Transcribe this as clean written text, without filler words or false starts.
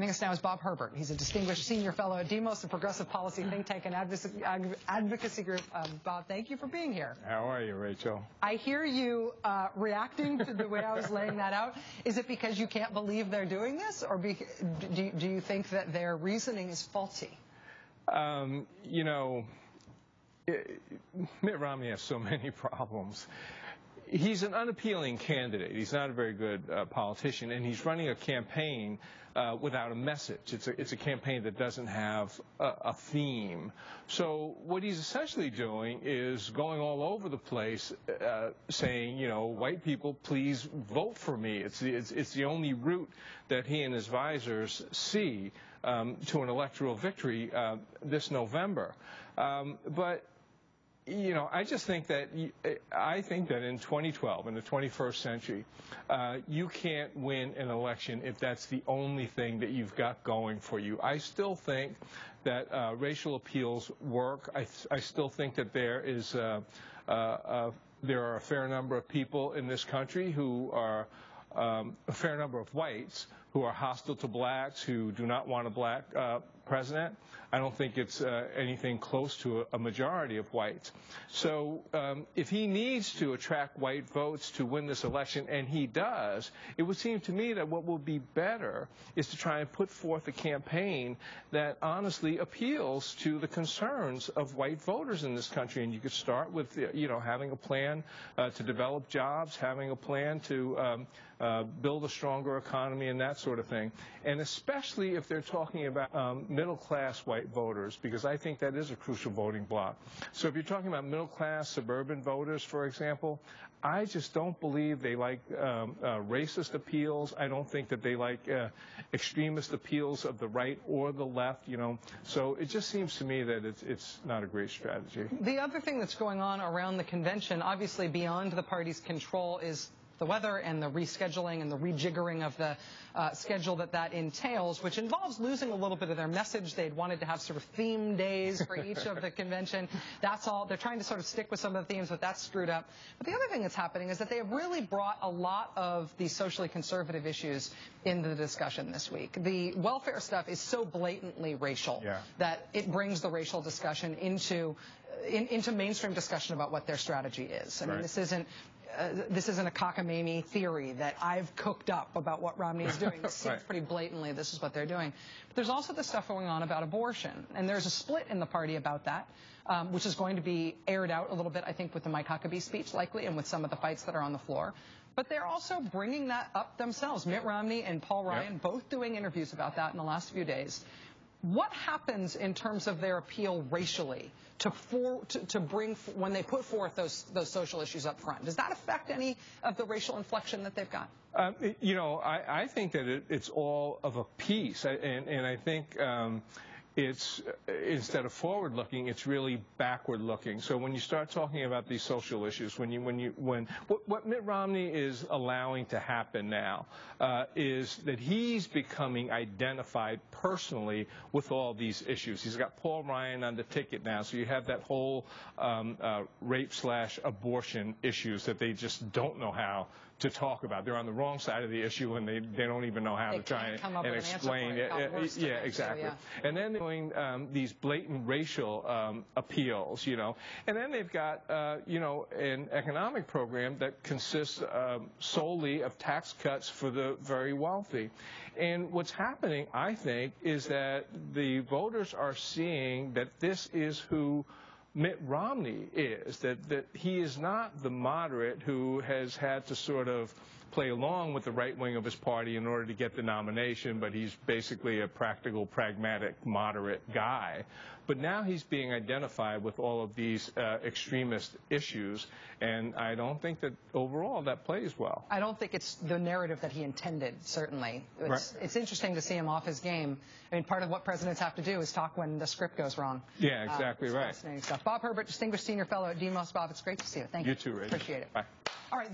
Joining us now is Bob Herbert. He's a distinguished senior fellow at Demos, a progressive policy think tank and advocacy group. Bob, thank you for being here. How are you, Rachel? I hear you reacting to the way I was laying that out. Is it because you can't believe they're doing this, or do you think that their reasoning is faulty? You know, Mitt Romney has so many problems. He's an unappealing candidate. He's not a very good politician, and he's running a campaign without a message. It's a campaign that doesn't have a theme. So what he's essentially doing is going all over the place, saying, you know, white people, please vote for me. It's the only route that he and his advisors see to an electoral victory this November. But you know, I just think that in 2012, in the 21st century, you can't win an election if that's the only thing that you've got going for you. I still think that racial appeals work. I still think that there are a fair number of people in this country who are a fair number of whites who are hostile to blacks, who do not want a black president. I don't think it's anything close to a majority of whites. So if he needs to attract white votes to win this election, and he does, it would seem to me that what would be better is to try and put forth a campaign that honestly appeals to the concerns of white voters in this country. And you could start with, you know, having a plan to develop jobs, having a plan to build a stronger economy and that sort of thing. And especially if they're talking about middle-class white voters, because I think that is a crucial voting bloc. So if you're talking about middle-class suburban voters, for example, I just don't believe they like racist appeals. I don't think that they like extremist appeals of the right or the left, you know. So it just seems to me that it's not a great strategy. The other thing that's going on around the convention, obviously beyond the party's control, is the weather and the rescheduling and the rejiggering of the schedule that entails, which involves losing a little bit of their message. They'd wanted to have sort of theme days for each of the convention. That's all. They're trying to sort of stick with some of the themes, but that's screwed up. But the other thing that's happening is that they have really brought a lot of the socially conservative issues into the discussion this week. The welfare stuff is so blatantly racial that it brings the racial discussion into mainstream discussion about what their strategy is. I mean, this isn't a cockamamie theory that I've cooked up about what Romney is doing. It seems pretty blatantly this is what they're doing. But there's also the stuff going on about abortion, and there's a split in the party about that, which is going to be aired out a little bit, I think, with the Mike Huckabee speech likely and with some of the fights that are on the floor. But they're also bringing that up themselves. Mitt Romney and Paul Ryan both doing interviews about that in the last few days. What happens in terms of their appeal racially to bring when they put forth those social issues up front? Does that affect any of the racial inflection that they've got? You know, I think that it's all of a piece, and I think it's instead of forward-looking, it's really backward-looking. So when you start talking about these social issues, what Mitt Romney is allowing to happen now is that he's becoming identified personally with all these issues. He's got Paul Ryan on the ticket now, so you have that whole rape/abortion issues that they just don't know how to talk about. They're on the wrong side of the issue, and they don't even know how to try and explain it. Yeah, exactly. And then they're doing these blatant racial appeals, you know. And then they've got, you know, an economic program that consists solely of tax cuts for the very wealthy. And what's happening, I think, is that the voters are seeing that this is who Mitt Romney is, that he is not the moderate who has had to sort of play along with the right wing of his party in order to get the nomination, but he's basically a practical, pragmatic, moderate guy. But now he's being identified with all of these extremist issues, and I don't think that overall that plays well. I don't think it's the narrative that he intended, certainly. It's interesting to see him off his game. I mean, part of what presidents have to do is talk when the script goes wrong. Yeah, exactly right. Fascinating stuff. Bob Herbert, distinguished senior fellow at Demos. Bob, it's great to see you. Thank you. You too, Rachel. Appreciate it. Bye.